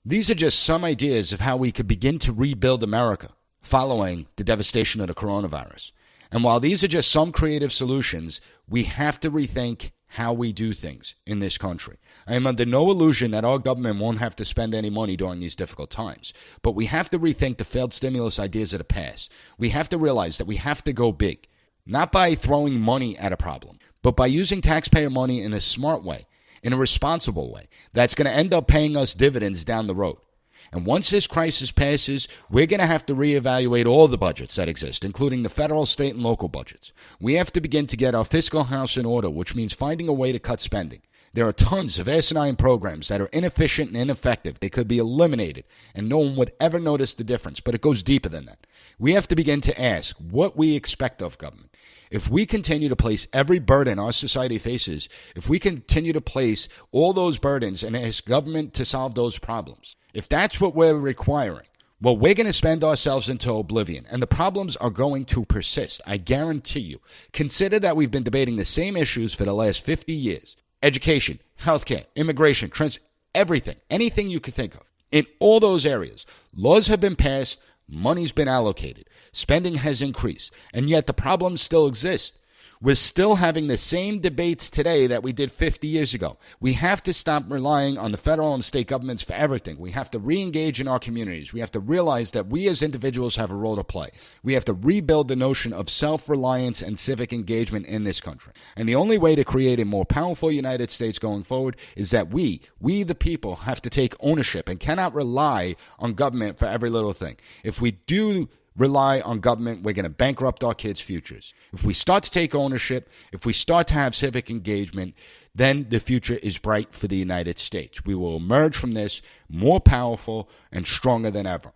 These are just some ideas of how we could begin to rebuild America following the devastation of the coronavirus. And while these are just some creative solutions, we have to rethink how we do things in this country. I am under no illusion that our government won't have to spend any money during these difficult times. But we have to rethink the failed stimulus ideas of the past. We have to realize that we have to go big, not by throwing money at a problem, but by using taxpayer money in a smart way, in a responsible way, that's going to end up paying us dividends down the road. And once this crisis passes, we're going to have to reevaluate all the budgets that exist, including the federal, state, and local budgets. We have to begin to get our fiscal house in order, which means finding a way to cut spending. There are tons of asinine programs that are inefficient and ineffective. They could be eliminated, and no one would ever notice the difference, but it goes deeper than that. We have to begin to ask what we expect of government. If we continue to place every burden our society faces, if we continue to place all those burdens and ask government to solve those problems, if that's what we're requiring, well, we're going to spend ourselves into oblivion, and the problems are going to persist. I guarantee you. Consider that we've been debating the same issues for the last 50 years. Education, healthcare, immigration, everything, anything you could think of. In all those areas, laws have been passed, money's been allocated, spending has increased, and yet the problems still exist. We're still having the same debates today that we did 50 years ago. We have to stop relying on the federal and state governments for everything. We have to re-engage in our communities. We have to realize that we as individuals have a role to play. We have to rebuild the notion of self-reliance and civic engagement in this country. And the only way to create a more powerful United States going forward is that we the people, have to take ownership and cannot rely on government for every little thing. If we do rely on government, we're going to bankrupt our kids' futures. If we start to take ownership, if we start to have civic engagement, then the future is bright for the United States. We will emerge from this more powerful and stronger than ever.